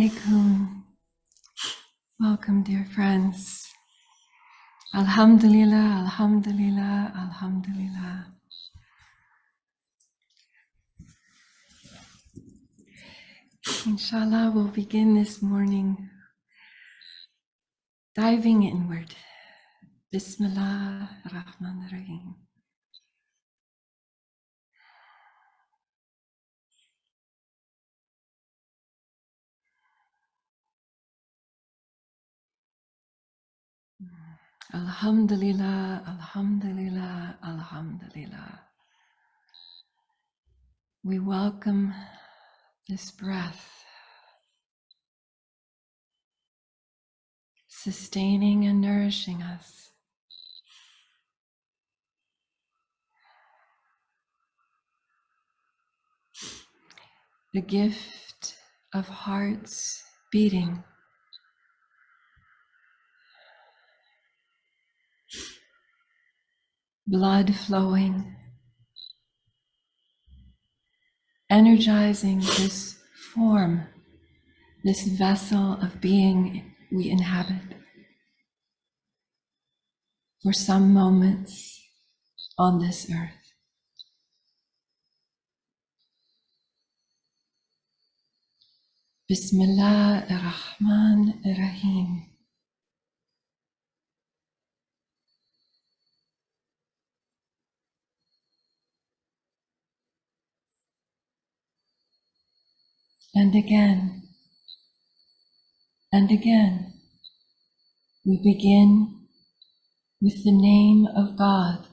alaikum. Welcome, dear friends. Alhamdulillah, alhamdulillah, alhamdulillah. Inshallah, we'll begin this morning diving inward. Bismillah ar-Rahman ar-Rahim. Alhamdulillah, alhamdulillah, alhamdulillah. We welcome this breath, sustaining and nourishing us. The gift of hearts beating. Blood flowing, energizing this form, this vessel of being we inhabit for some moments on this earth. Bismillah ar-Rahman ar-Rahim. And again, we begin with the name of God,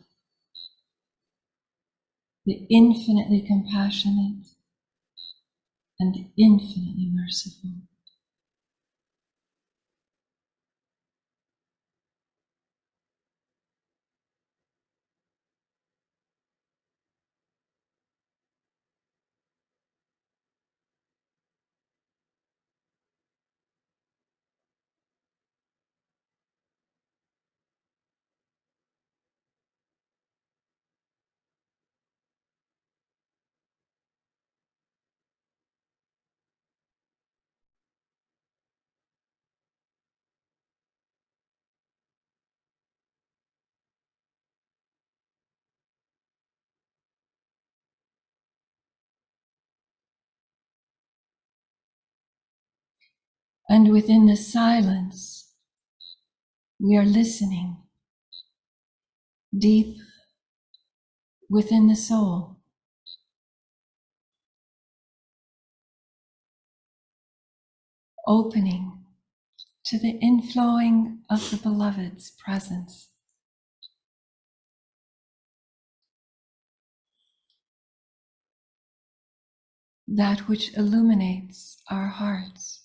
the infinitely compassionate and infinitely merciful. And within the silence, we are listening deep within the soul, opening to the inflowing of the Beloved's presence. That which illuminates our hearts.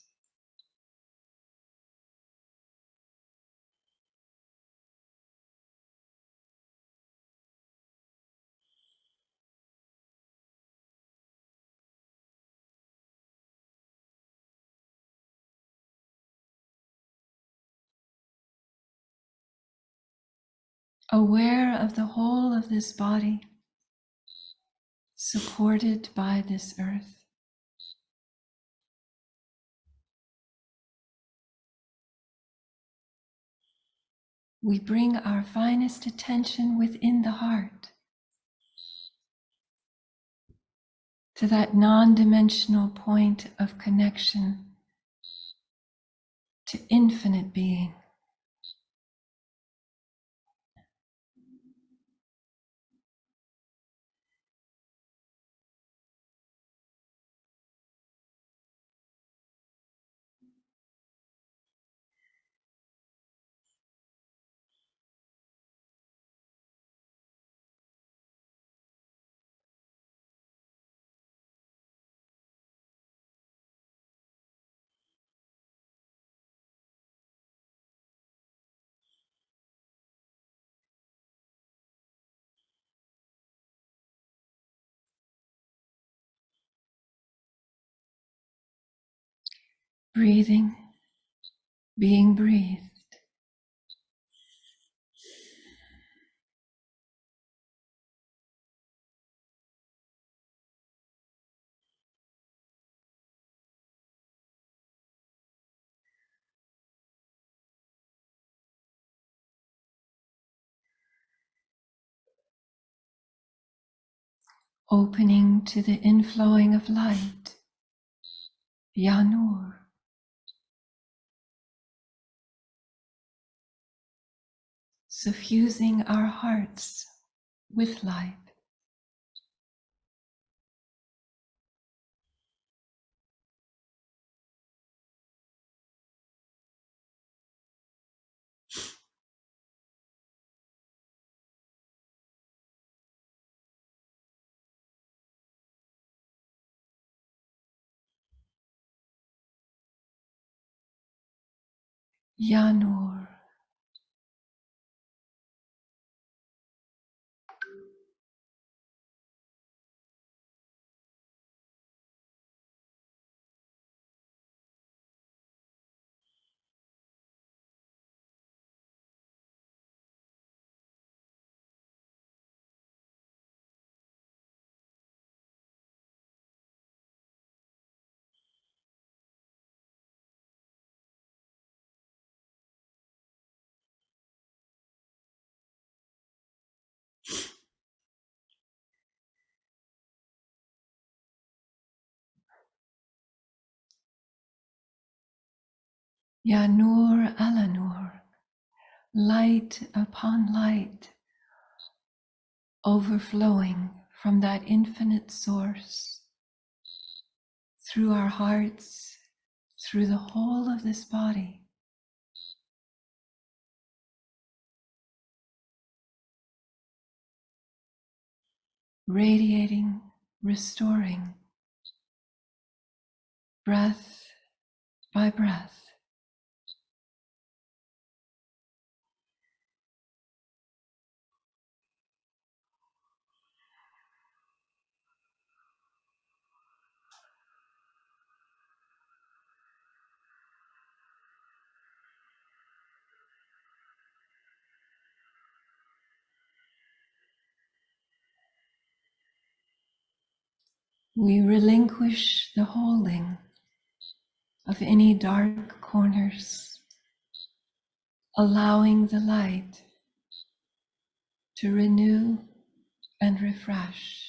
Aware of the whole of this body, supported by this earth. We bring our finest attention within the heart to that non-dimensional point of connection to infinite being. Breathing, being breathed. opening to the inflowing of light, Ya Nur. Suffusing our hearts with light. Ya Nur. Ya Nur ala Nur, light upon light, overflowing from that infinite source, through our hearts, through the whole of this body. Radiating, restoring, breath by breath. We relinquish the holding of any dark corners, allowing the light to renew and refresh.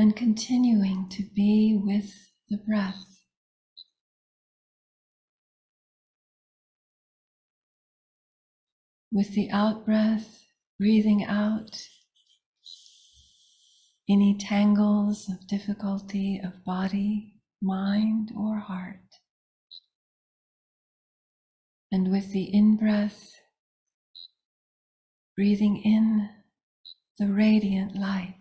And continuing to be with the breath. With the out breath, breathing out any tangles of difficulty of body, mind, or heart. And with the in-breath, breathing in the radiant light.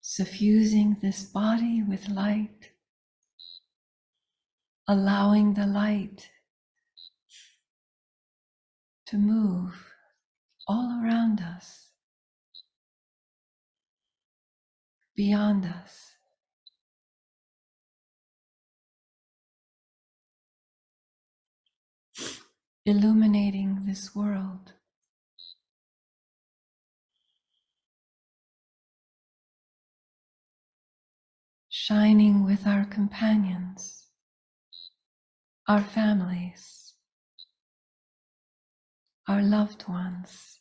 Suffusing this body with light, allowing the light to move all around us, beyond us. Illuminating this world. Shining with our companions, our families, our loved ones,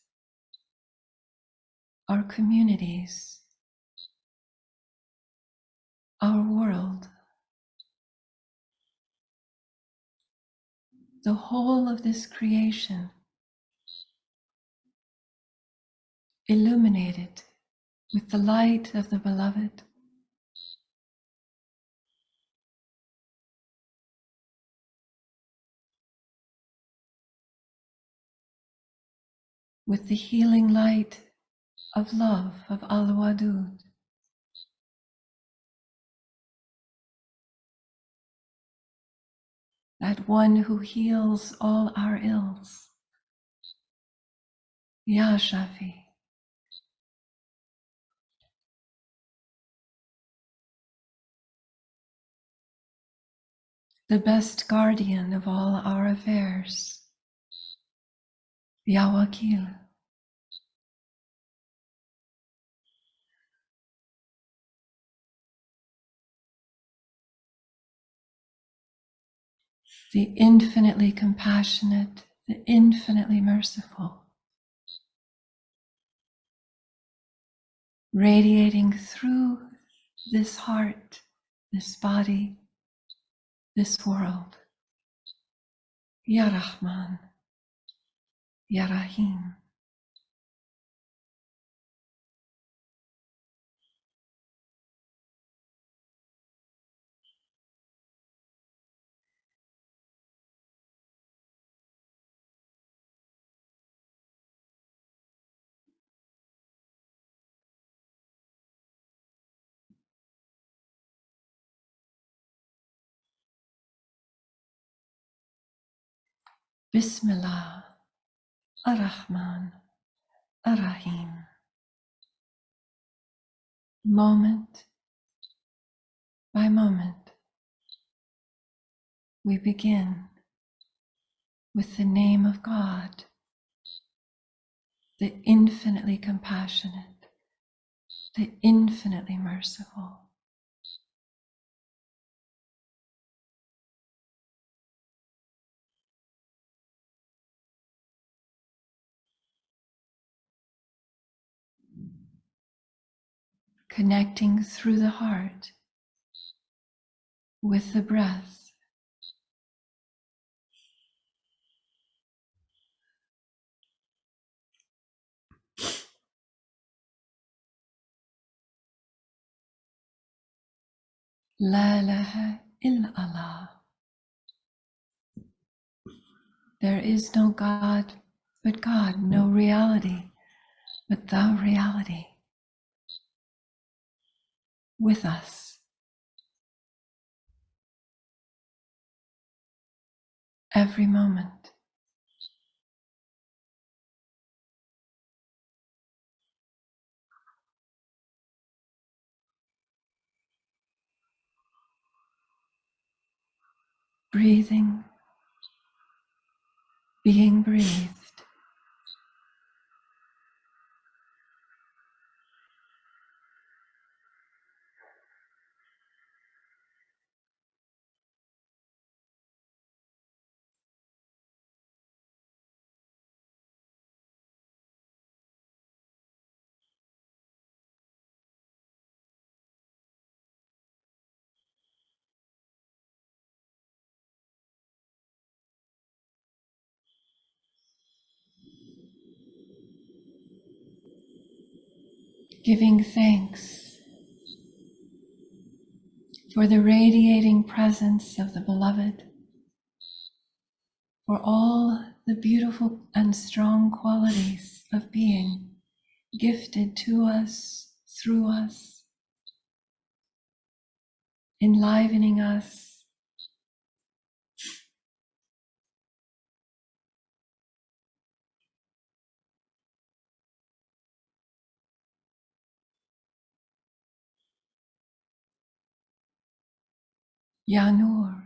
our communities, our world, the whole of this creation, illuminated with the light of the Beloved. With the healing light of love of Al-Wadud. that one who heals all our ills. Ya Shafi. The best guardian of all our affairs. Ya Wakil. The infinitely compassionate, the infinitely merciful, radiating through this heart, this body, this world. Ya Rahman, Ya Rahim. Bismillah, Ar-Rahman, Ar-Rahim. Moment by moment, we begin with the name of God, the infinitely compassionate, the infinitely merciful. Connecting through the heart with the breath. La ilaha illallah. There is no God but God, no reality but the reality with us every moment. Breathing, being breathed. Giving thanks for the radiating presence of the Beloved, for all the beautiful and strong qualities of being gifted to us, through us, enlivening us. Ya Nur,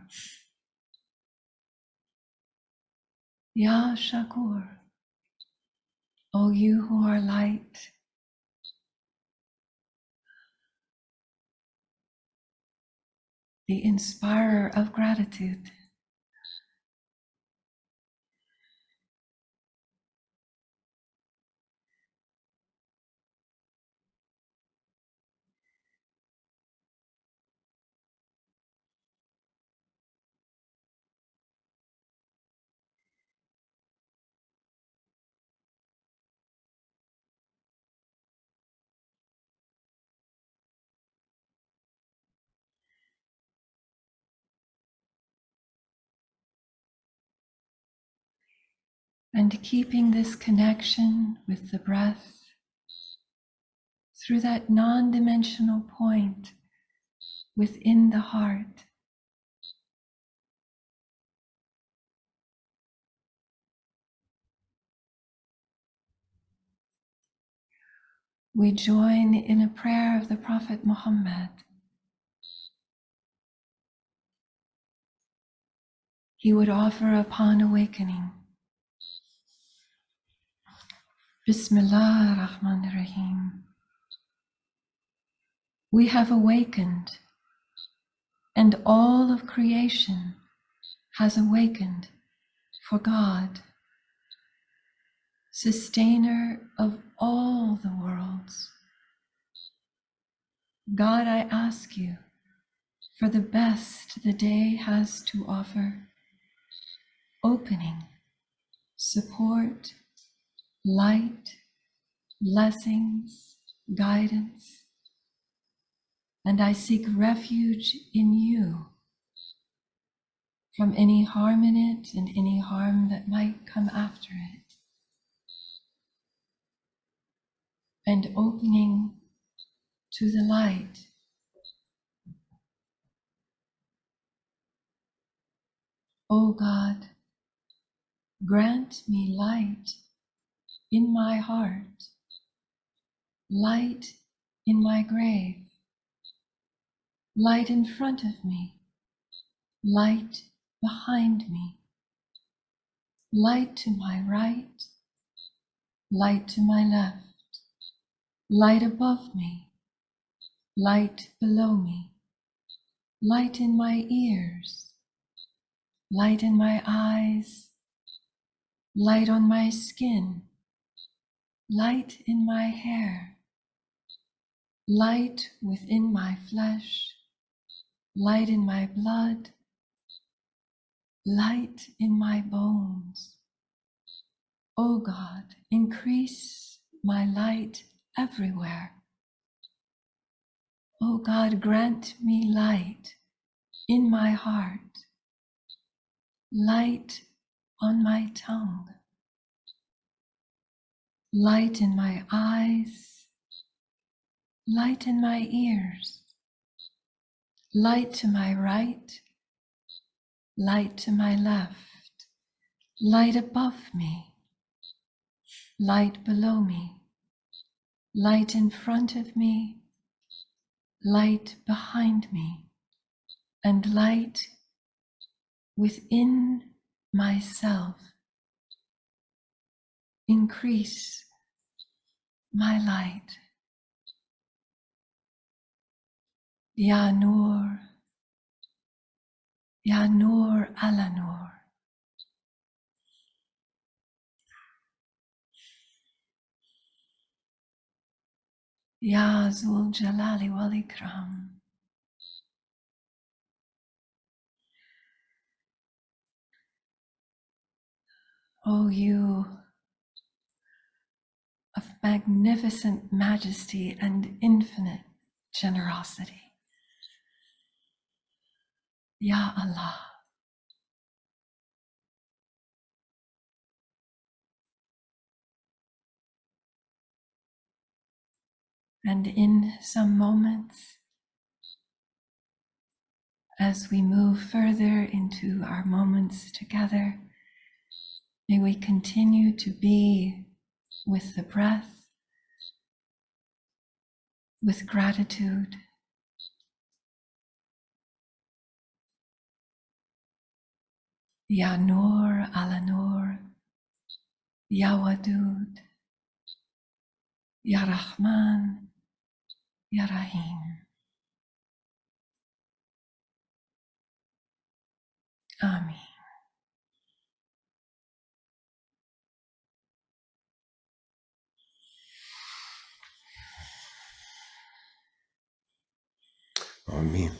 Ya Shakur, O you who are light, the inspirer of gratitude. And keeping this connection with the breath through that non-dimensional point within the heart, we join in a prayer of the Prophet Muhammad. He would offer upon awakening. Bismillah ar-Rahman ar-Rahim. We have awakened, and all of creation has awakened for God, sustainer of all the worlds. God, I ask you for the best the day has to offer, opening, support, light, blessings, guidance, and I seek refuge in you from any harm in it and any harm that might come after it. And opening to the light. O God, grant me light in my heart, light in my grave, light in front of me, light behind me, light to my right, light to my left, light above me, light below me, light in my ears, light in my eyes, light on my skin, light in my hair, light within my flesh, light in my blood, light in my bones. O God, increase my light everywhere. O God, grant me light in my heart, light on my tongue, light in my eyes, light in my ears, light to my right, light to my left, light above me, light below me, light in front of me, light behind me, and light within myself. Increase my light. Ya Nur, Ya Nur ala Nur. Ya Zul Jalali wal Ikram. O you of magnificent majesty and infinite generosity. Ya Allah. And in some moments, as we move further into our moments together, may we continue to be with the breath, with gratitude, Ya Nur ala Nur, Ya Wadud, Ya Rahman, Ya Rahim. Amen. Amen.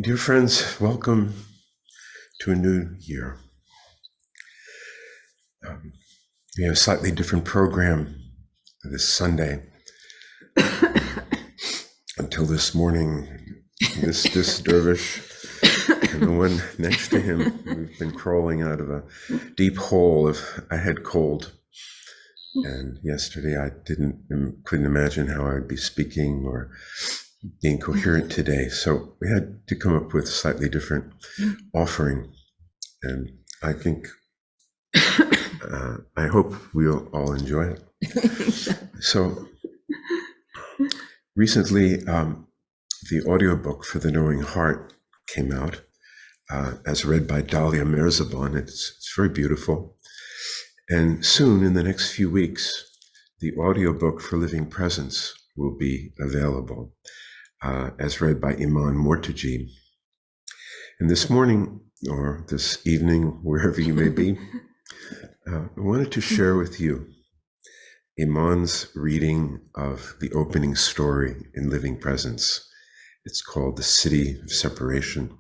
Dear friends, welcome to a new year. We have a slightly different program this Sunday. Until this morning, this dervish and the one next to him, we've been crawling out of a deep hole of a head cold. And yesterday I couldn't imagine how I would be speaking or being coherent today. So we had to come up with a slightly different offering. And I think I hope we'll all enjoy it. So recently, the audiobook for The Knowing Heart came out, as read by Dalia Mirzabon. It's very beautiful. And soon, in the next few weeks, the audiobook for Living Presence will be available, as read by Iman Mortaji. And this morning, or this evening, wherever you may be, I wanted to share with you Iman's reading of the opening story in Living Presence. It's called The City of Separation.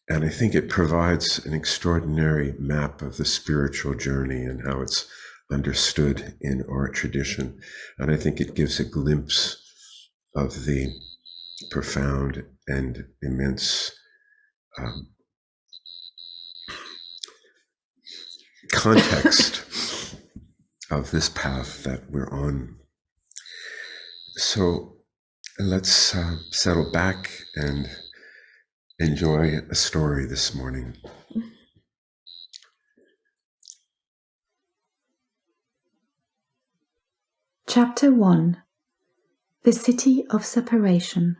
And I think it provides an extraordinary map of the spiritual journey and how it's understood in our tradition. And I think it gives a glimpse of the profound and immense context of this path that we're on. So let's settle back and enjoy a story this morning. Chapter 1. The City of Separation.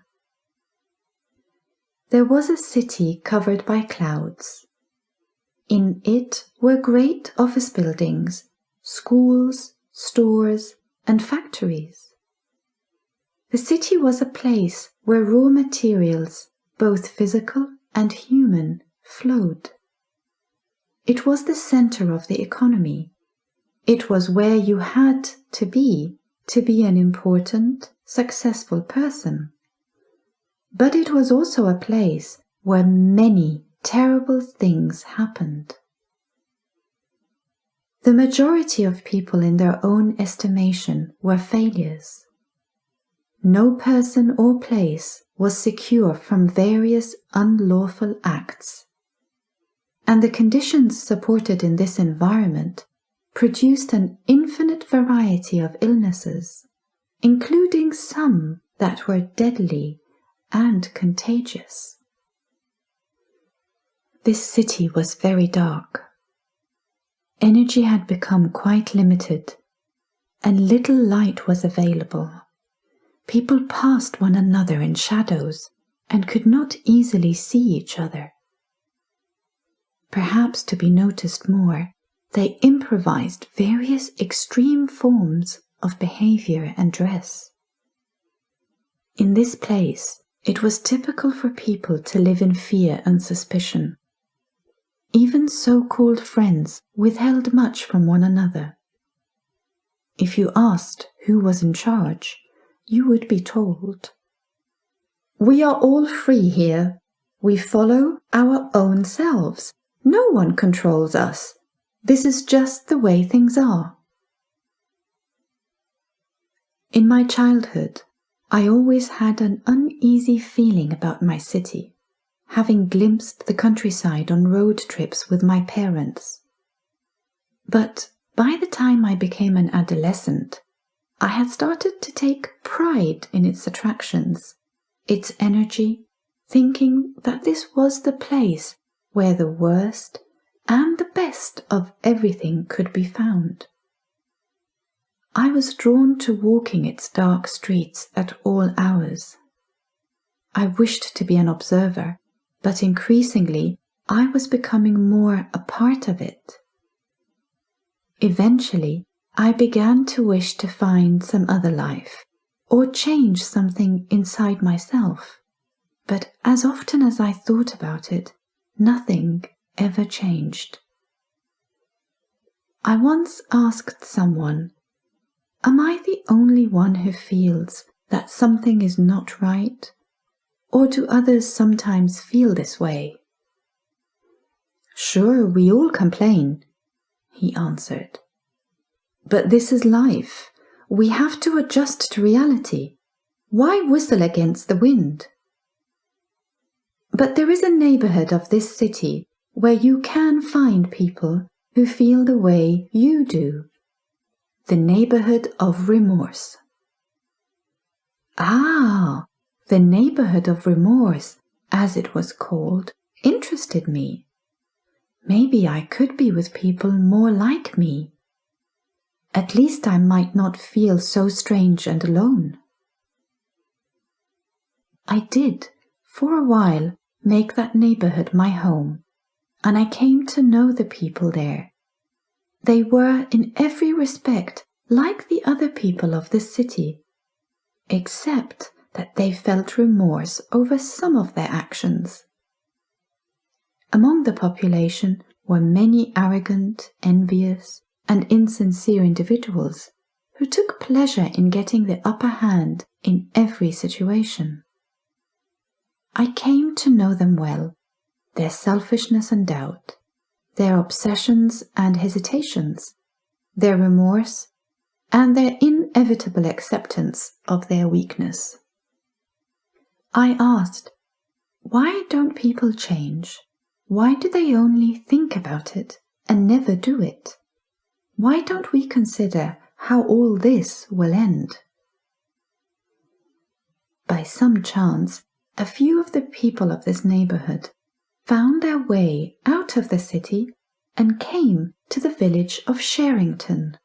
There was a city covered by clouds. In it were great office buildings, schools, stores, and factories. The city was a place where raw materials, both physical and human, flowed. It was the center of the economy. It was where you had to be an important, successful person. But it was also a place where many terrible things happened. The majority of people in their own estimation were failures. No person or place was secure from various unlawful acts. And the conditions supported in this environment produced an infinite variety of illnesses, including some that were deadly and contagious. This city was very dark. Energy had become quite limited, and little light was available. People passed one another in shadows and could not easily see each other. Perhaps to be noticed more, they improvised various extreme forms of behavior and dress. In this place, it was typical for people to live in fear and suspicion. Even so-called friends withheld much from one another. If you asked who was in charge, you would be told, "We are all free here. We follow our own selves. No one controls us. This is just the way things are." In my childhood, I always had an uneasy feeling about my city, having glimpsed the countryside on road trips with my parents. But by the time I became an adolescent, I had started to take pride in its attractions, its energy, thinking that this was the place where the worst and the best of everything could be found. I was drawn to walking its dark streets at all hours. I wished to be an observer, but increasingly I was becoming more a part of it. Eventually, I began to wish to find some other life, or change something inside myself. But as often as I thought about it, nothing ever changed. I once asked someone, "Am I the only one who feels that something is not right? Or do others sometimes feel this way?" "Sure, we all complain," he answered. "But this is life. We have to adjust to reality. Why whistle against the wind?" But there is a neighborhood of this city where you can find people who feel the way you do. The neighborhood of remorse. Ah, the neighborhood of remorse, as it was called, interested me. Maybe I could be with people more like me. At least I might not feel so strange and alone. I did, for a while, make that neighborhood my home, and I came to know the people there. They were in every respect like the other people of this city, except that they felt remorse over some of their actions. Among the population were many arrogant, envious, and insincere individuals who took pleasure in getting the upper hand in every situation. I came to know them well, their selfishness and doubt, their obsessions and hesitations, their remorse, and their inevitable acceptance of their weakness. I asked, why don't people change? Why do they only think about it and never do it? Why don't we consider how all this will end? By some chance, a few of the people of this neighborhood found their way out of the city and came to the village of Sherrington.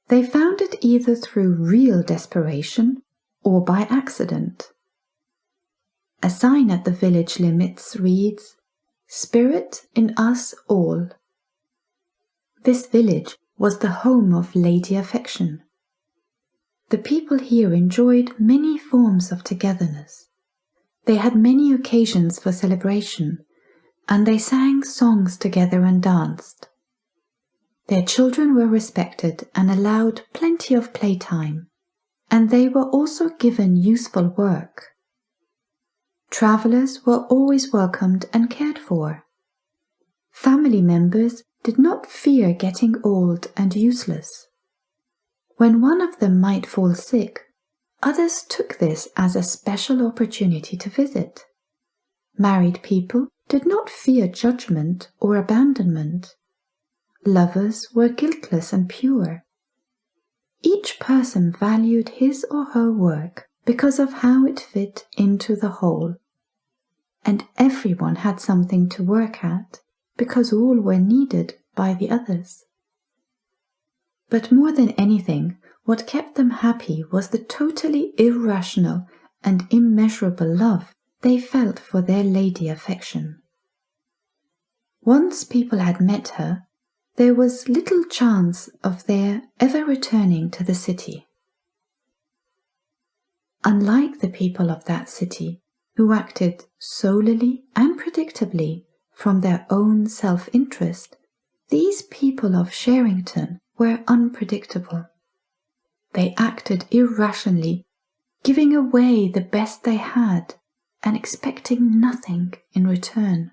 They found it either through real desperation or by accident. A sign at the village limits reads, "Spirit in us all." This village was the home of lady affection. The people here enjoyed many forms of togetherness. They had many occasions for celebration, and they sang songs together and danced. Their children were respected and allowed plenty of playtime, and they were also given useful work. Travelers were always welcomed and cared for. Family members did not fear getting old and useless. When one of them might fall sick, others took this as a special opportunity to visit. Married people did not fear judgment or abandonment. Lovers were guiltless and pure. Each person valued his or her work because of how it fit into the whole. And everyone had something to work at because all were needed by the others. But more than anything, what kept them happy was the totally irrational and immeasurable love they felt for their lady affection. Once people had met her, there was little chance of their ever returning to the city. Unlike the people of that city, who acted solely and predictably from their own self-interest, these people of Sherrington were unpredictable. They acted irrationally, giving away the best they had and expecting nothing in return.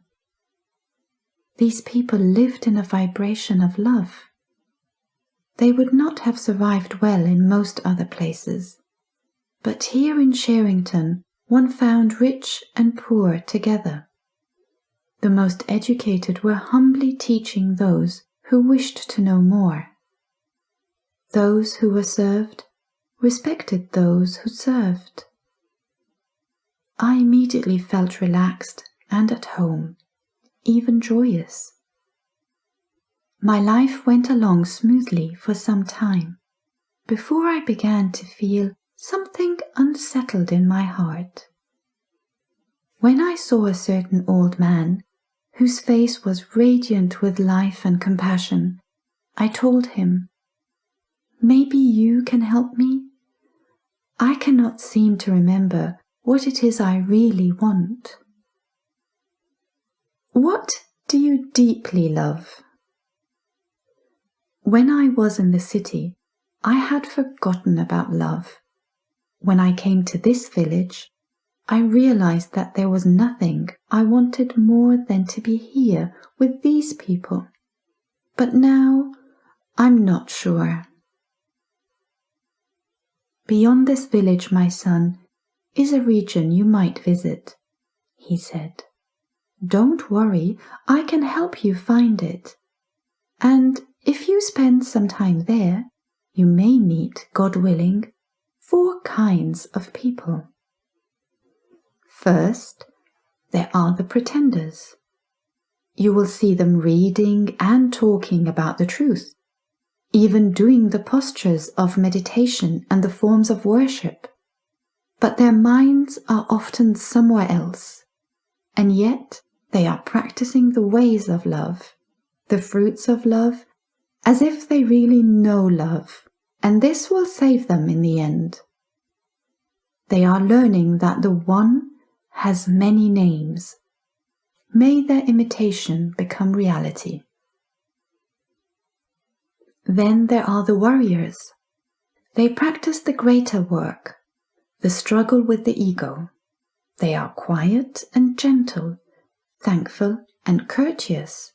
These people lived in a vibration of love. They would not have survived well in most other places, but here in Sherrington one found rich and poor together. The most educated were humbly teaching those who wished to know more. Those who were served respected those who served. I immediately felt relaxed and at home, even joyous. My life went along smoothly for some time before I began to feel something unsettled in my heart. When I saw a certain old man, whose face was radiant with life and compassion, I told him, "Maybe you can help me? I cannot seem to remember what it is I really want." "What do you deeply love?" When I was in the city, I had forgotten about love. When I came to this village, I realized that there was nothing I wanted more than to be here with these people. But now, I'm not sure. "Beyond this village, my son, is a region you might visit," he said. "Don't worry, I can help you find it. And if you spend some time there, you may meet, God willing, 4 kinds of people. First, there are the pretenders. you will see them reading and talking about the truth, even doing the postures of meditation and the forms of worship. But their minds are often somewhere else, and yet they are practicing the ways of love, the fruits of love, as if they really know love, and this will save them in the end. They are learning that the One has many names. May their imitation become reality. Then there are the warriors. They practice the greater work, the struggle with the ego. They are quiet and gentle, thankful and courteous.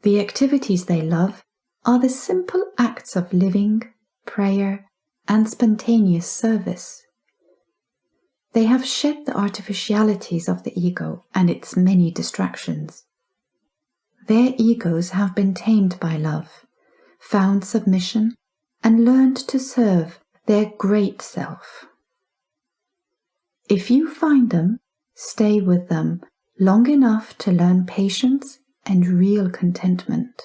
The activities they love are the simple acts of living, prayer, and spontaneous service. They have shed the artificialities of the ego and its many distractions. Their egos have been tamed by love, found submission, and learned to serve their great self. If you find them, stay with them long enough to learn patience and real contentment.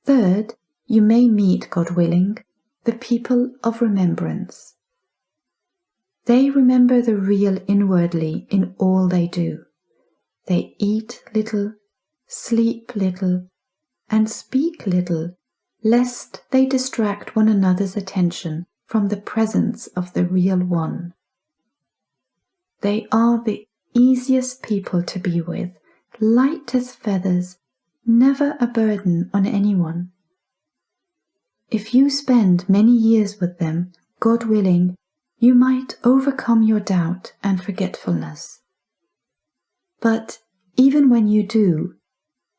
Third, you may meet, God willing, the people of remembrance. They remember the real inwardly in all they do. They eat little, sleep little, and speak little, lest they distract one another's attention from the presence of the real One. They are the easiest people to be with, light as feathers, never a burden on anyone. If you spend many years with them, God willing, you might overcome your doubt and forgetfulness. But even when you do,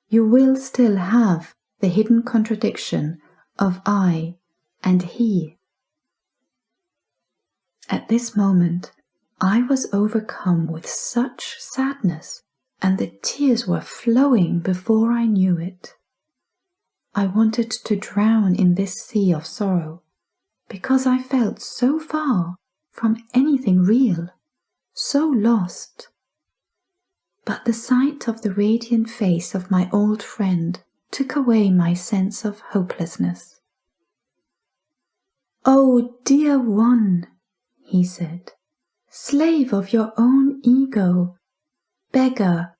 you will still have the hidden contradiction of I and He. At this moment, I was overcome with such sadness, and the tears were flowing before I knew it. I wanted to drown in this sea of sorrow, because I felt so far from anything real, so lost. But the sight of the radiant face of my old friend took away my sense of hopelessness. "Oh, dear One," he said, "slave of your own ego, beggar,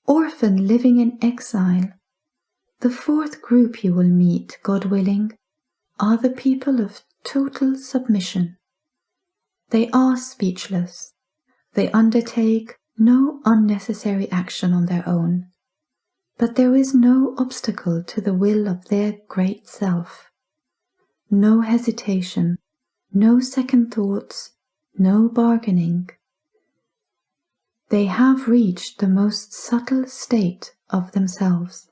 orphan living in exile, the fourth group you will meet, God willing, are the people of total submission. They are speechless. They undertake no unnecessary action on their own, but there is no obstacle to the will of their great self. No hesitation, no second thoughts, no bargaining. They have reached the most subtle state of themselves.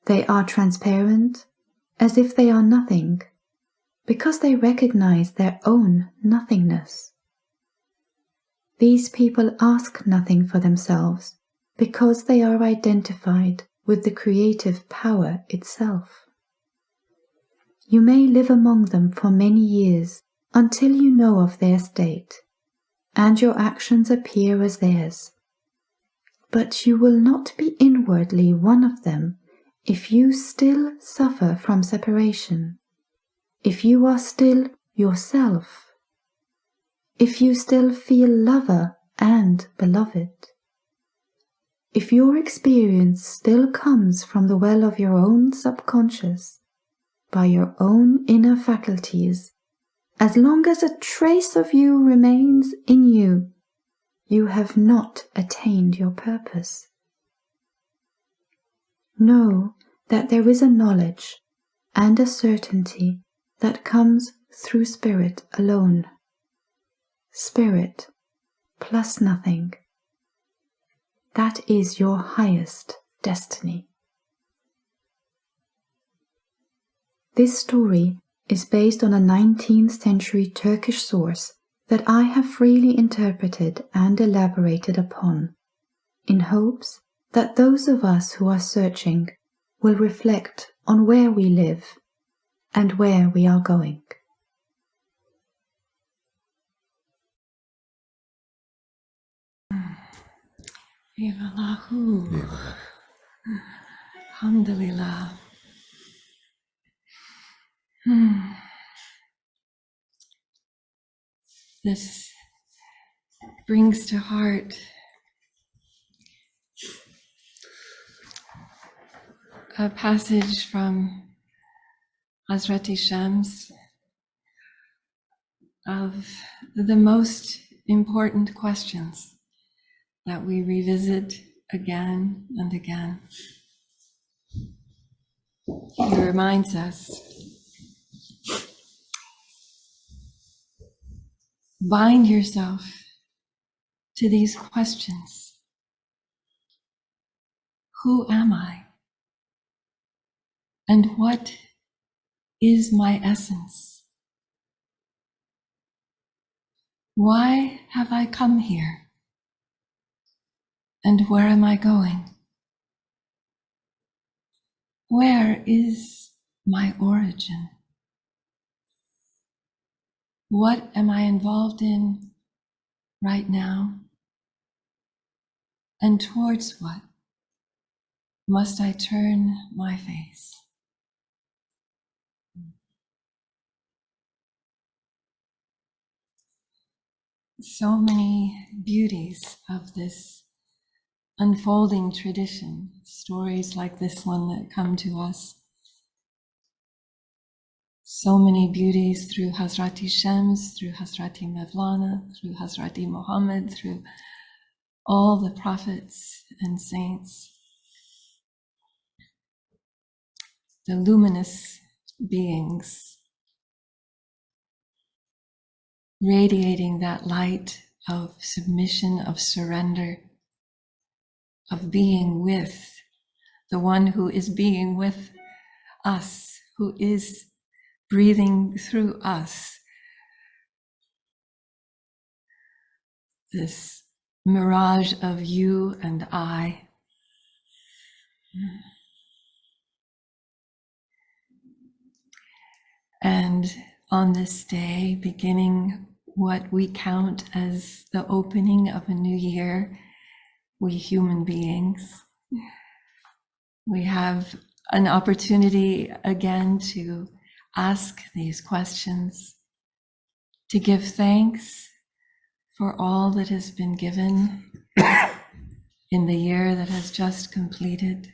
They are transparent, as if they are nothing, because they recognize their own nothingness. These people ask nothing for themselves, because they are identified with the creative power itself. You may live among them for many years until you know of their state, and your actions appear as theirs. But you will not be inwardly one of them if you still suffer from separation, if you are still yourself, if you still feel lover and beloved. If your experience still comes from the well of your own subconscious, by your own inner faculties, as long as a trace of you remains in you, you have not attained your purpose. Know that there is a knowledge and a certainty that comes through spirit alone. Spirit plus nothing. That is your highest destiny. This story is based on a 19th century Turkish source that I have freely interpreted and elaborated upon, in hopes that those of us who are searching will reflect on where we live and where we are going. Yevalahu. Yevalah. Alhamdulillah. This brings to heart a passage from Hazrati Shams of the most important questions that we revisit again and again. He reminds us, bind yourself to these questions. Who am I? And what is my essence? Why have I come here? And where am I going? Where is my origin? What am I involved in right now? And towards what must I turn my face? So many beauties of this unfolding tradition, stories like this one that come to us. So many beauties through Hazrati Shams, through Hazrati Mevlana, through Hazrati Muhammad, through all the prophets and saints. The luminous beings radiating that light of submission, of surrender, of being with the one who is being with us, who is breathing through us. This mirage of you and I. And on this day, beginning what we count as the opening of a new year, we human beings, we have an opportunity again to ask these questions, to give thanks for all that has been given in the year that has just completed,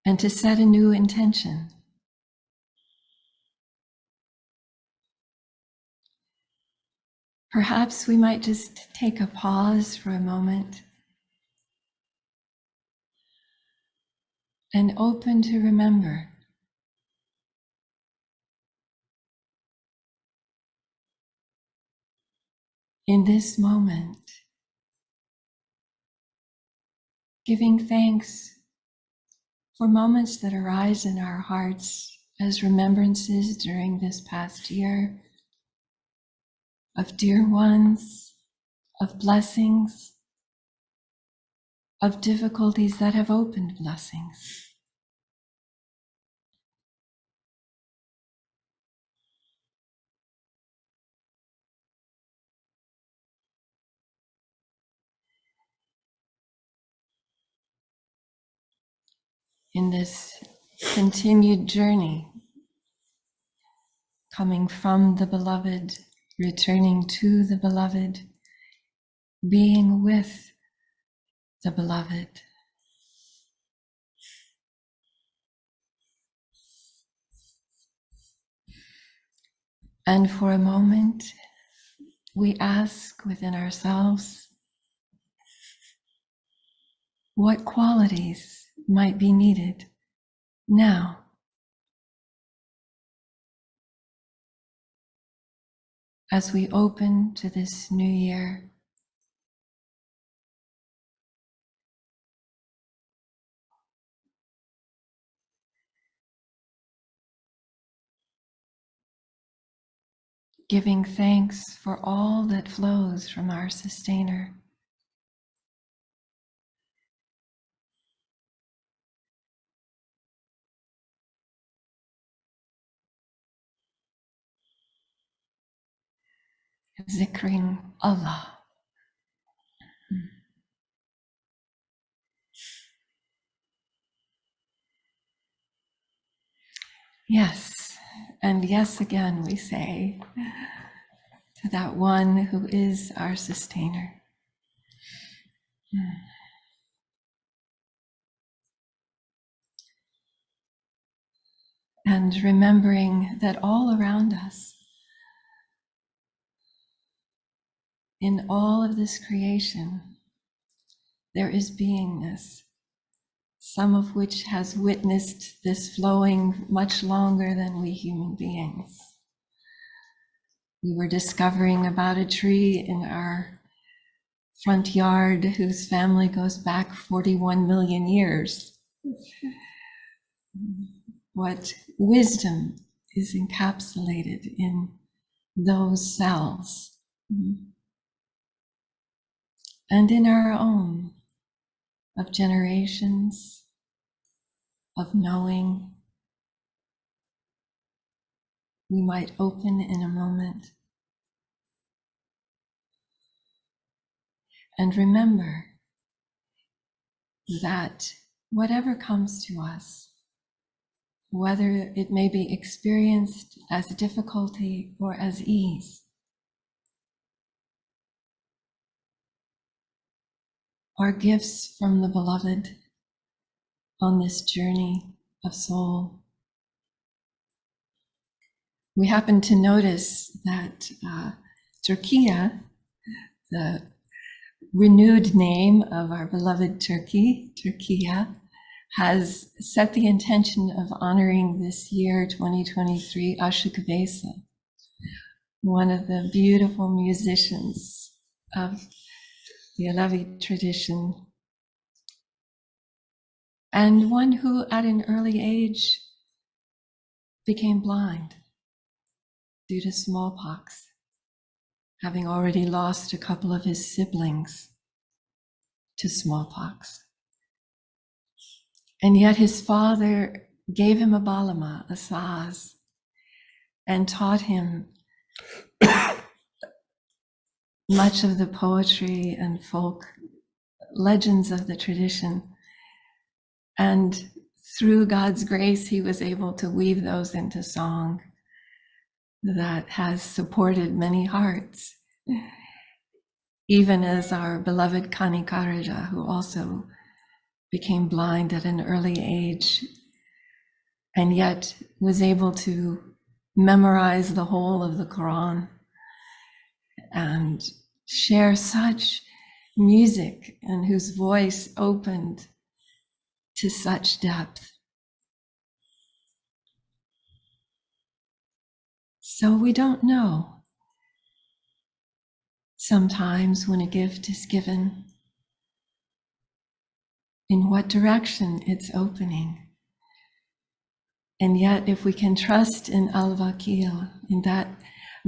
and to set a new intention. Perhaps we might just take a pause for a moment and open to remember in this moment, giving thanks for moments that arise in our hearts as remembrances during this past year of dear ones, of blessings, of difficulties that have opened blessings. In this continued journey, coming from the beloved, returning to the beloved, being with the beloved. And for a moment, we ask within ourselves, what qualities might be needed now? As we open to this new year. Giving thanks for all that flows from our sustainer. Zikring Allah. Yes, and yes again we say to that one who is our sustainer. And remembering that all around us, in all of this creation, there is beingness, some of which has witnessed this flowing much longer than we human beings. We were discovering about a tree in our front yard whose family goes back 41 million years. What wisdom is encapsulated in those cells. And in our own, of generations, of knowing. We might open in a moment and remember that whatever comes to us, whether it may be experienced as difficulty or as ease, are gifts from the Beloved on this journey of soul. We happen to notice that Turkey, the renewed name of our beloved Turkey, Turkiye, has set the intention of honoring this year, 2023, Aşık Veysel, one of the beautiful musicians of the Alevi tradition, and one who at an early age became blind due to smallpox, having already lost a couple of his siblings to smallpox. And yet his father gave him a balama, a saz, and taught him much of the poetry and folk legends of the tradition. And through God's grace, he was able to weave those into song that has supported many hearts, even as our beloved Kani Karaja, who also became blind at an early age, and yet was able to memorize the whole of the Quran and share such music, and whose voice opened to such depth. So we don't know sometimes when a gift is given in what direction it's opening. And yet if we can trust in Al-Wakil, in that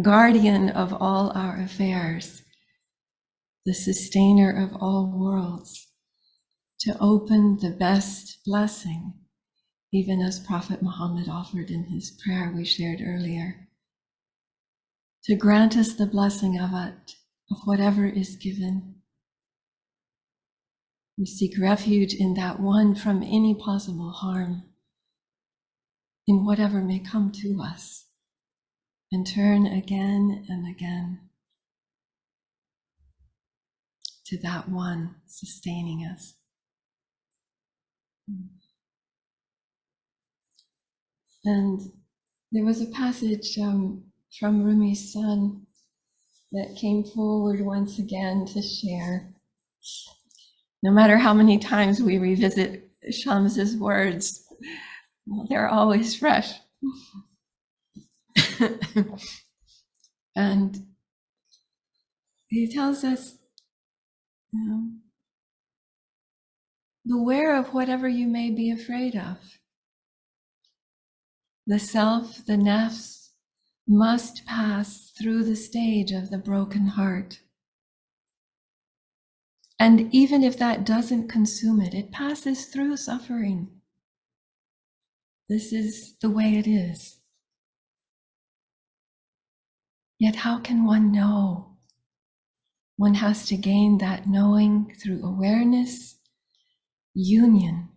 guardian of all our affairs, the sustainer of all worlds, to open the best blessing, even as Prophet Muhammad offered in his prayer we shared earlier, to grant us the blessing of it, of whatever is given. We seek refuge in that one from any possible harm, in whatever may come to us, and turn again and again to that one sustaining us. And there was a passage from Rumi's son that came forward once again to share. No matter how many times we revisit Shams's words, they're always fresh. And he tells us, beware of whatever you may be afraid of. The self, the nafs, must pass through the stage of the broken heart. And even if that doesn't consume it, it passes through suffering. This is the way it is. Yet how can one know? One has to gain that knowing through awareness, union,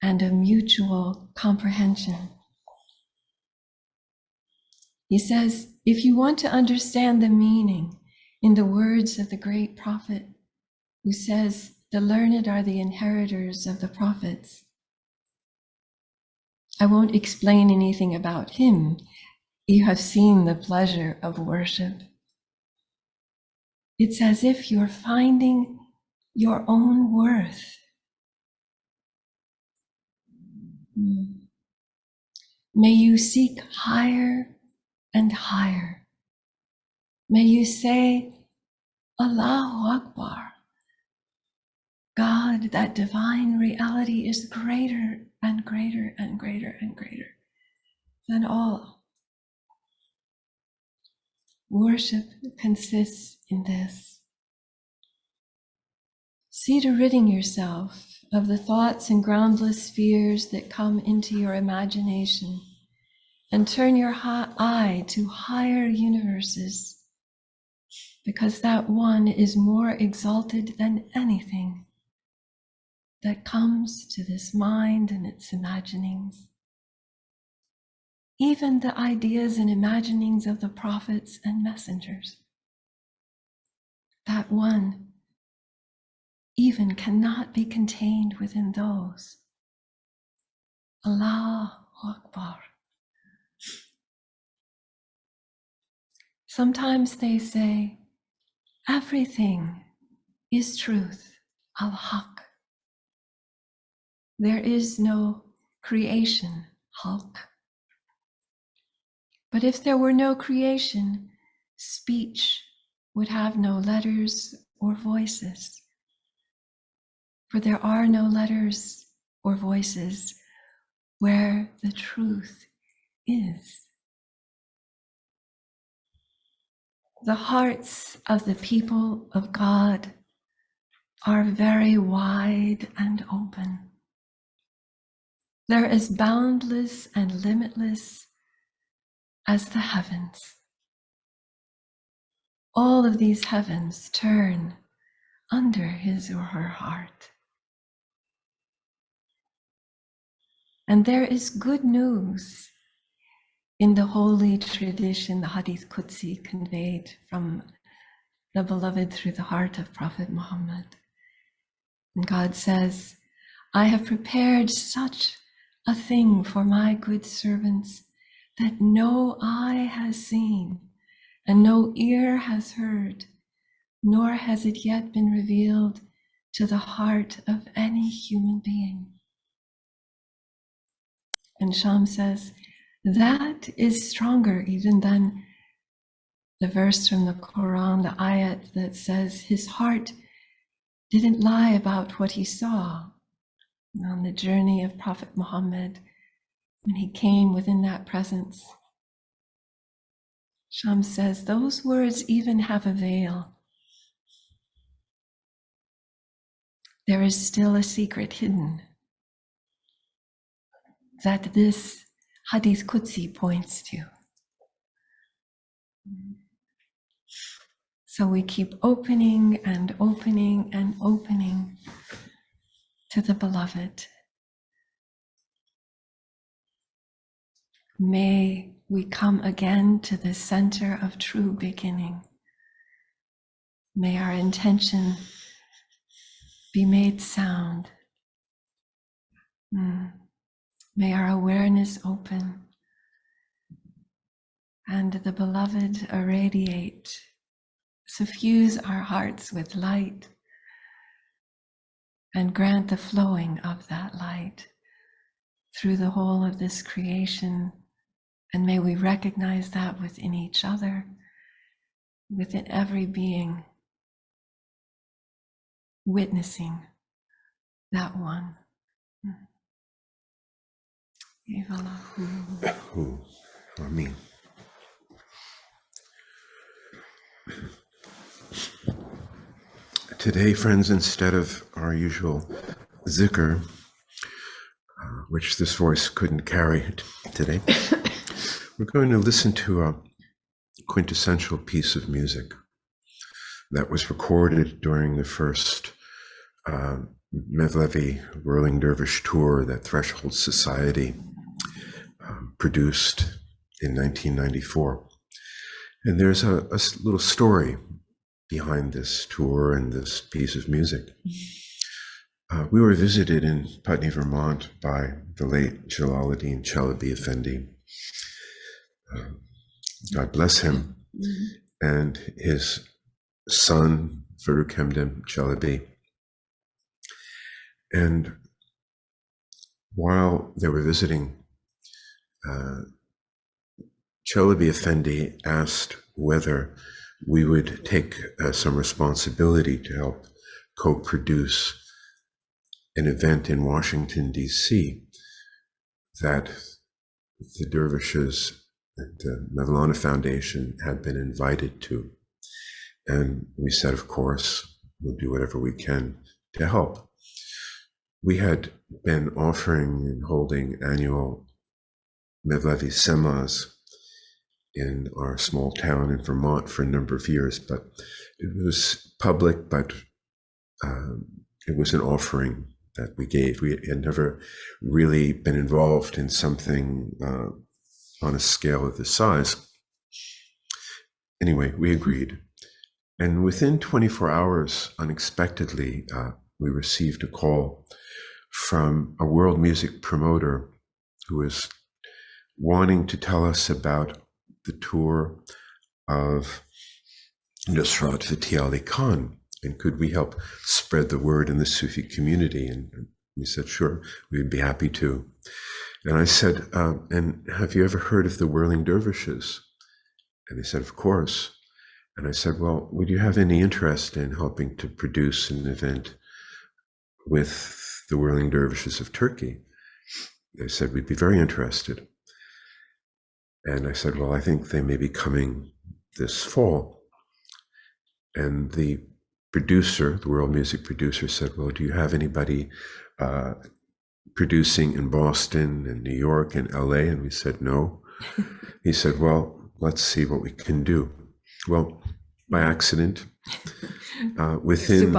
and a mutual comprehension. He says, if you want to understand the meaning in the words of the great prophet who says, the learned are the inheritors of the prophets, I won't explain anything about him. You have seen the pleasure of worship. It's as if you're finding your own worth. May you seek higher and higher. May you say, Allahu Akbar. God, that divine reality is greater and greater and greater and greater than all. Worship consists in this. See to ridding yourself of the thoughts and groundless fears that come into your imagination, and turn your eye to higher universes, because that one is more exalted than anything that comes to this mind and its imaginings. Even the ideas and imaginings of the prophets and messengers. That one even cannot be contained within those. Allahu Akbar. Sometimes they say, everything is truth, al-haq. There is no creation, halq. But if there were no creation, speech would have no letters or voices. For there are no letters or voices where the truth is. The hearts of the people of God are very wide and open. They're as boundless and limitless as the heavens. All of these heavens turn under his or her heart. And there is good news in the holy tradition, the Hadith Qudsi conveyed from the beloved through the heart of Prophet Muhammad. And God says, I have prepared such a thing for my good servants that no eye has seen and no ear has heard, nor has it yet been revealed to the heart of any human being. And Sham says, that is stronger even than the verse from the Quran, the ayat that says his heart didn't lie about what he saw on the journey of Prophet Muhammad when he came within that presence. Sham says, those words even have a veil. There is still a secret hidden that this Hadith Qudsi points to. So we keep opening and opening and opening to the beloved. May we come again to the center of true beginning. May our intention be made sound. May our awareness open and the beloved irradiate, suffuse our hearts with light and grant the flowing of that light through the whole of this creation. And may we recognize that within each other, within every being, witnessing that one. Amen. Today, friends, instead of our usual zikr, which this voice couldn't carry today, we're going to listen to a quintessential piece of music that was recorded during the first Mevlevi Whirling Dervish tour that Threshold Society produced in 1994. And there's a little story behind this tour and this piece of music. We were visited in Putney, Vermont by the late Jalaluddin Chalabi Effendi. God bless him. And his son, Farooq Hemdem Chalabi. And while they were visiting, Chalabi Effendi asked whether we would take some responsibility to help co-produce an event in Washington, D.C. that the Dervishes and the Mevlana Foundation had been invited to. And we said, of course, we'll do whatever we can to help. We had been offering and holding annual Mevlevi semas in our small town in Vermont for a number of years, but it was public, but it was an offering that we gave. We had never really been involved in something on a scale of this size. Anyway, we agreed. And within 24 hours, unexpectedly, we received a call from a world music promoter who was wanting to tell us about the tour of Nusrat Fateh Ali Khan, and could we help spread the word in the Sufi community? And we said, sure, we'd be happy to. And I said, and have you ever heard of the Whirling Dervishes? And they said, of course. And I said, well, would you have any interest in helping to produce an event with the Whirling Dervishes of Turkey? They said, we'd be very interested. And I said, well, I think they may be coming this fall. And the producer, the world music producer, said, well, do you have anybody producing in Boston and New York and LA? And we said, no. He said, well, let's see what we can do. Well, by accident, within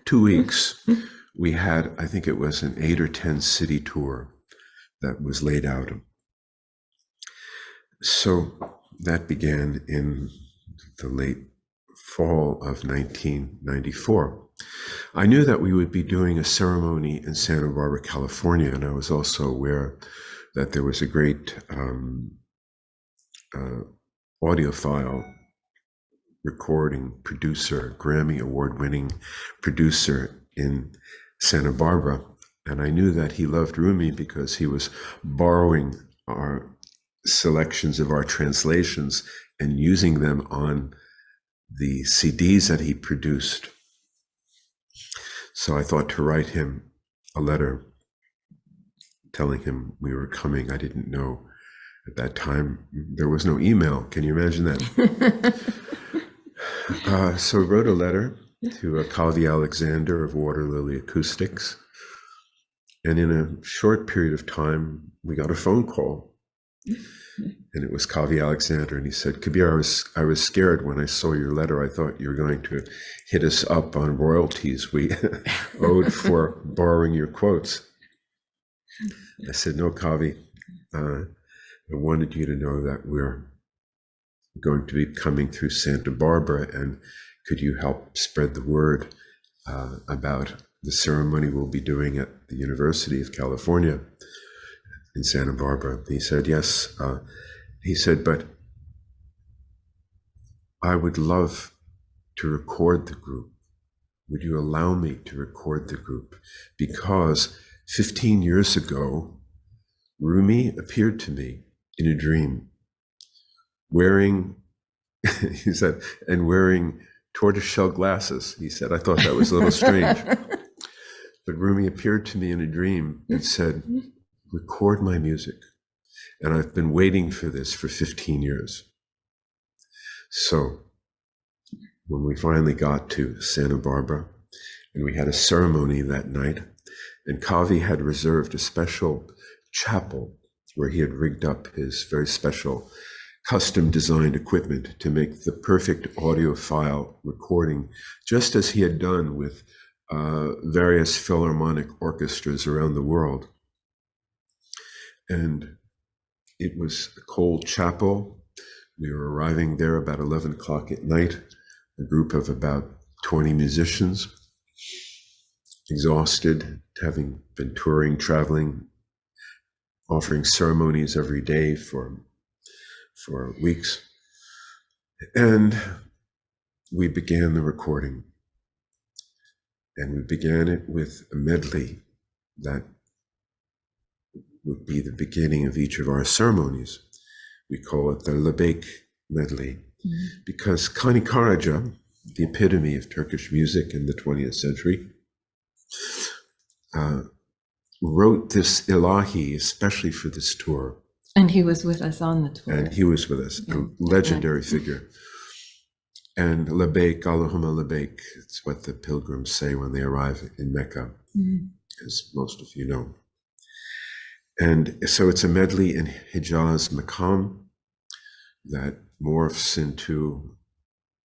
2 weeks, we had, I think it was an 8 or 10 city tour that was laid out. So that began in the late fall of 1994. I knew that we would be doing a ceremony in Santa Barbara, California, and I was also aware that there was a great audiophile recording producer, Grammy award-winning producer in Santa Barbara. And I knew that he loved Rumi because he was borrowing our selections of our translations and using them on the CDs that he produced. So I thought to write him a letter telling him we were coming. I didn't know at that time, there was no email. Can you imagine that? So I wrote a letter to Kavi Alexander of Water Lily Acoustics. And in a short period of time, we got a phone call. And it was Kavi Alexander. And he said, Kabir, I was scared when I saw your letter. I thought you were going to hit us up on royalties we owed for borrowing your quotes. I said, no, Kavi. I wanted you to know that we're going to be coming through Santa Barbara, and could you help spread the word about the ceremony we'll be doing at the University of California in Santa Barbara? He said, yes. He said, but I would love to record the group. Would you allow me to record the group? Because 15 years ago, Rumi appeared to me in a dream, wearing, he said, and wearing tortoiseshell glasses. He said, I thought that was a little strange. But Rumi appeared to me in a dream and said, record my music. And I've been waiting for this for 15 years. So when we finally got to Santa Barbara, and we had a ceremony that night, and Kavi had reserved a special chapel where he had rigged up his very special custom designed equipment to make the perfect audiophile recording, just as he had done with various philharmonic orchestras around the world. And it was a cold chapel. We were arriving there about 11 o'clock at night, a group of about 20 musicians, exhausted, having been touring, traveling, offering ceremonies every day for weeks. And we began the recording. And we began it with a medley that would be the beginning of each of our ceremonies. We call it the Labbayk Medley, because Kani Karaca, the epitome of Turkish music in the 20th century, wrote this ilahi especially for this tour. And he was with us on the tour. And he was with us, a legendary figure. And Labbayk, Allahumma Labbayk, it's what the pilgrims say when they arrive in Mecca, as most of you know. And so it's a medley in Hijaz Maqam that morphs into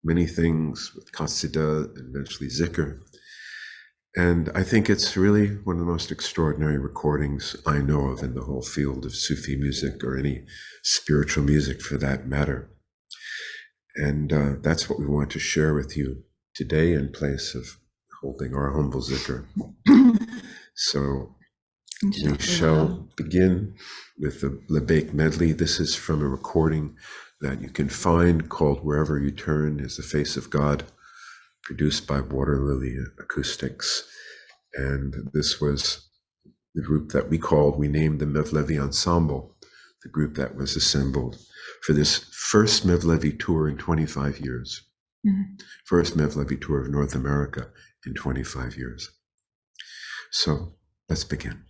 many things with qasida and eventually zikr. And I think it's really one of the most extraordinary recordings I know of in the whole field of Sufi music, or any spiritual music for that matter. And that's what we want to share with you today in place of holding our humble zikr. So we shall begin with the Labbayk Medley. This is from a recording that you can find called Wherever You Turn Is the Face of God, produced by Water Lily Acoustics. And this was the group that we named the Mevlevi Ensemble, the group that was assembled for this first Mevlevi tour in 25 years. First Mevlevi tour of North America in 25 years. So let's begin.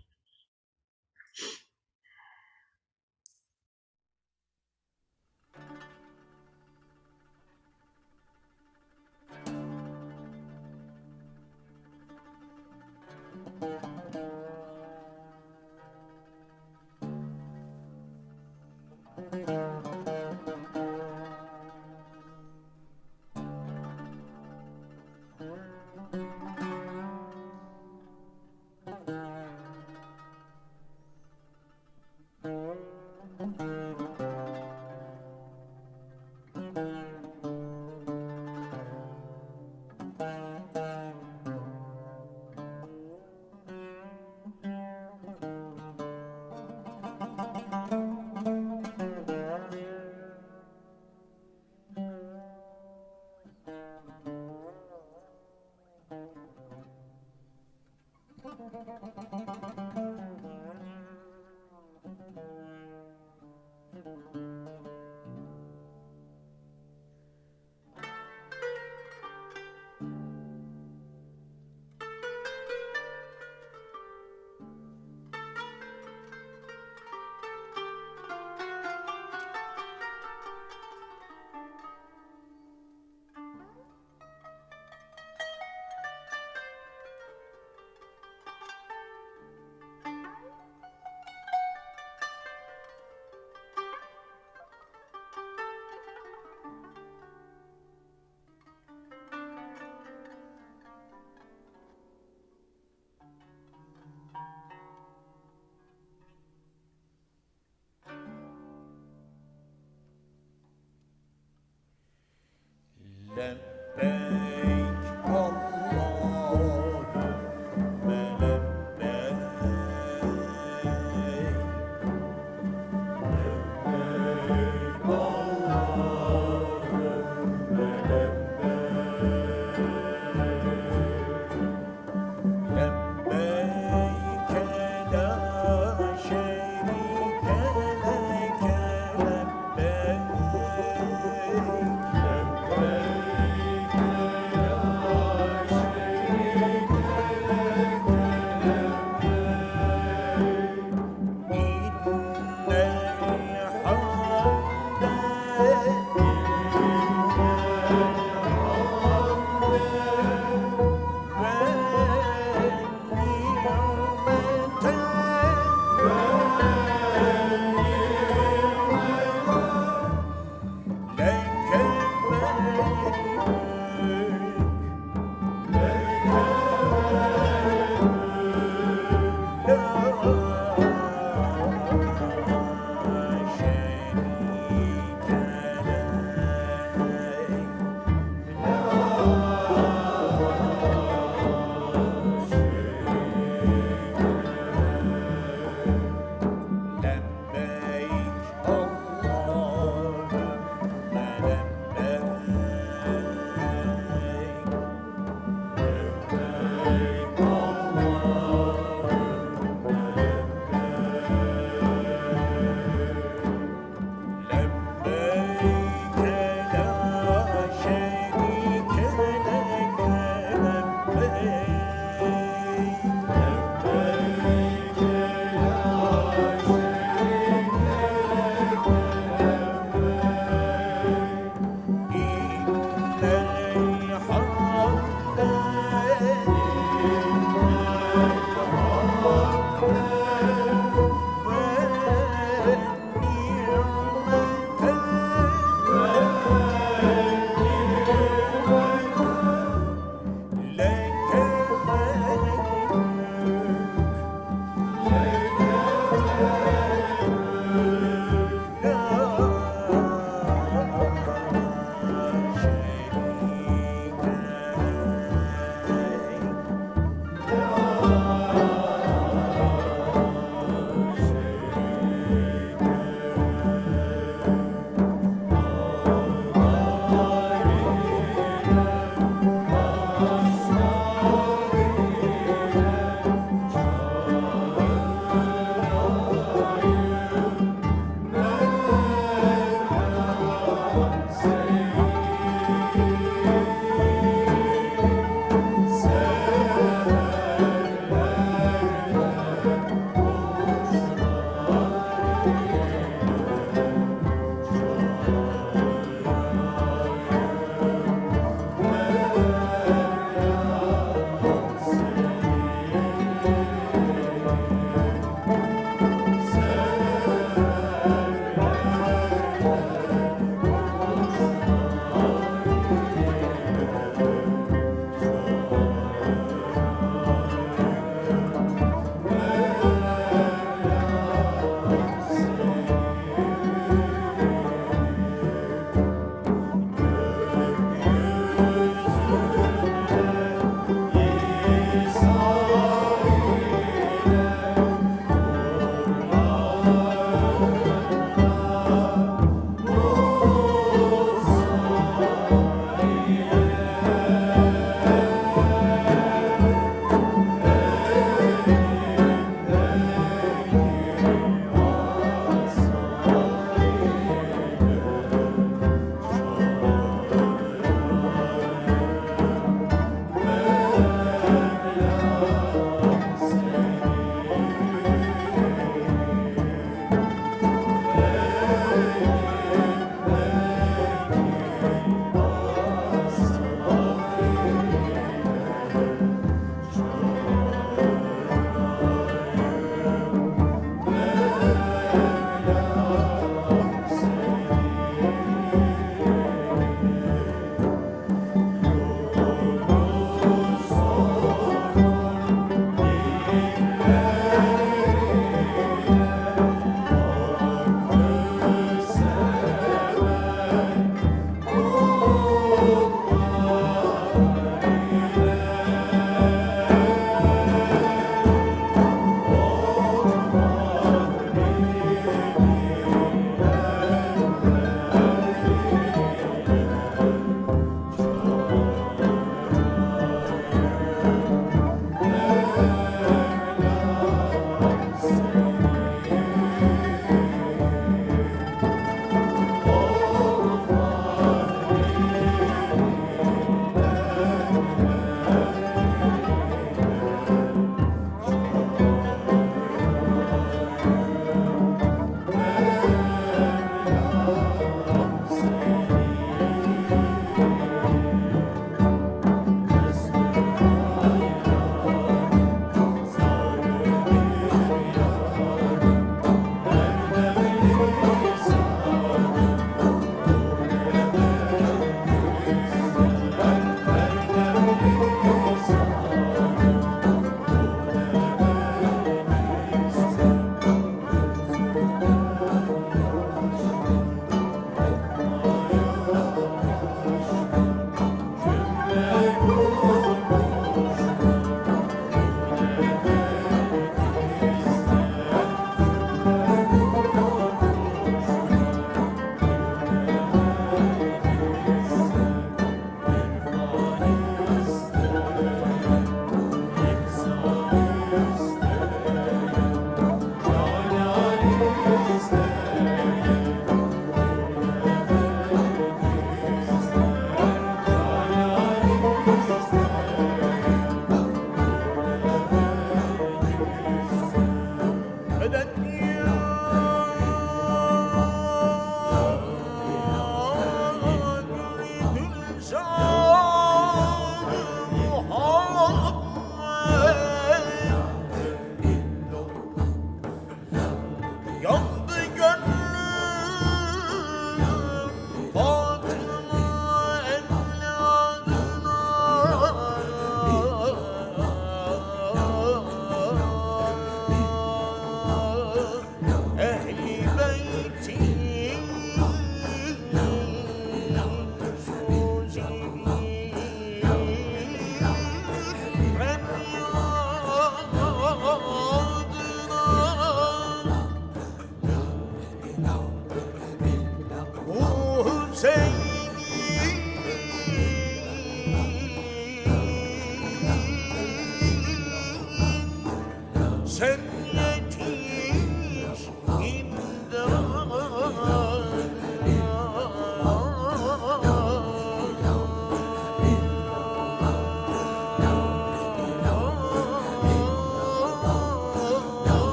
sen yetiş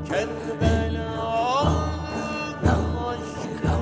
Kerbela aşkına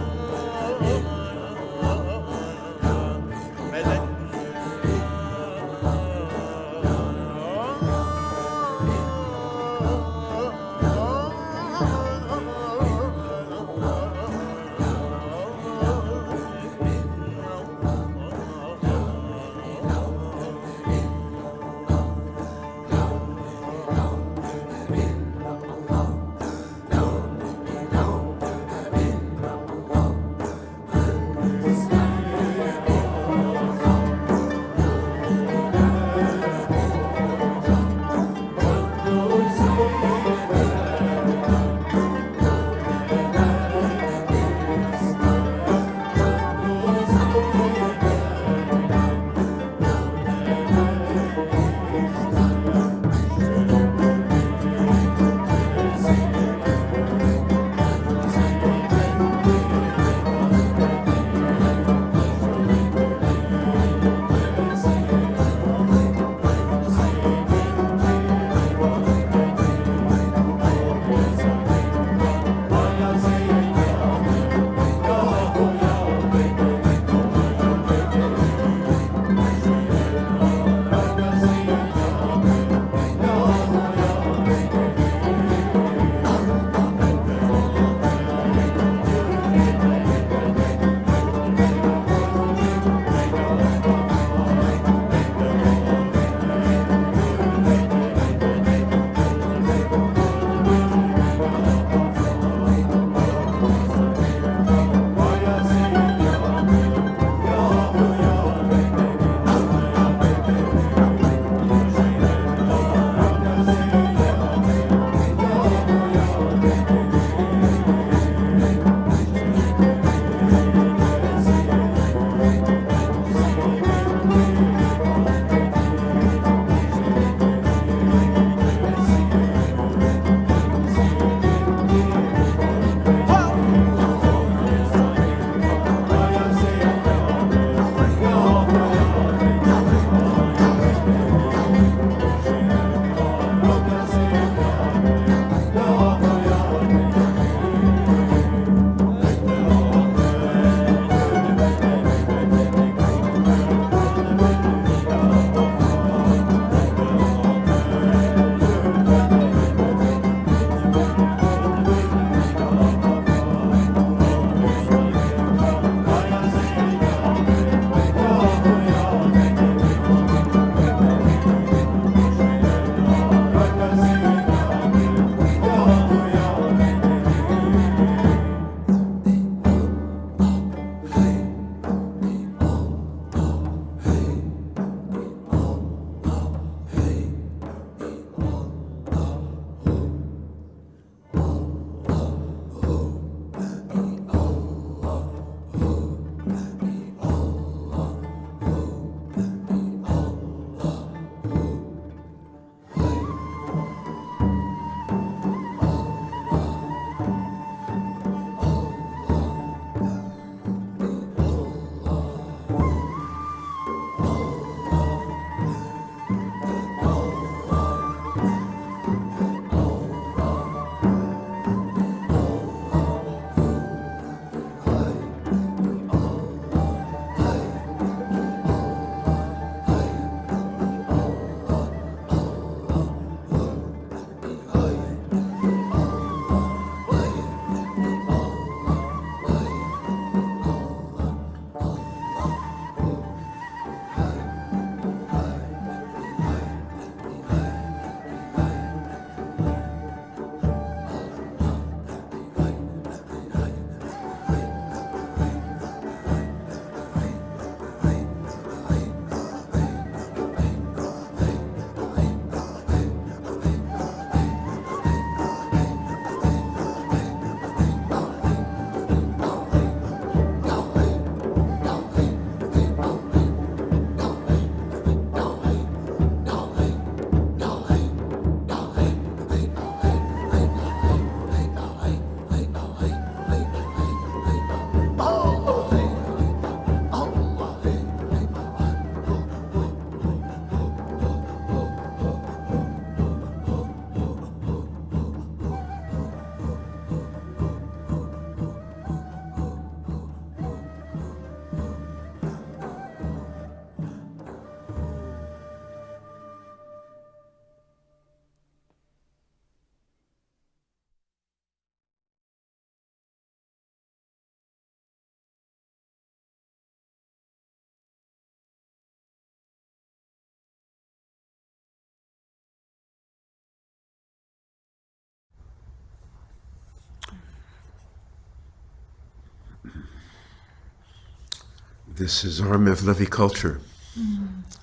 This is our Mevlevi culture.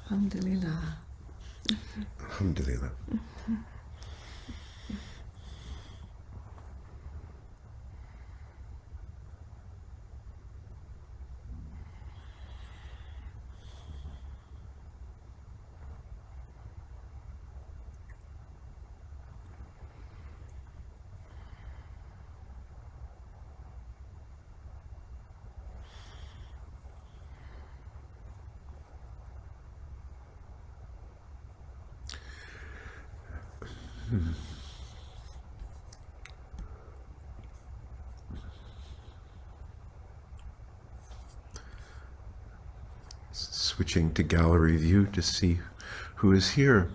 Alhamdulillah. Alhamdulillah. Switching to gallery view to see who is here.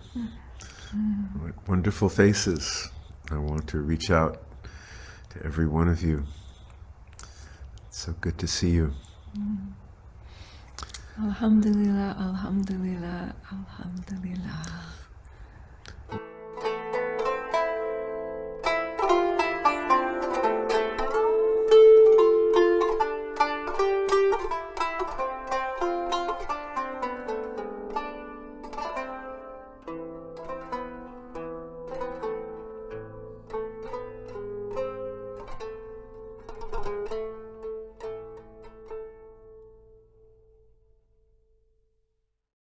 What wonderful faces. I want to reach out to every one of you. It's so good to see you. Alhamdulillah, alhamdulillah, alhamdulillah.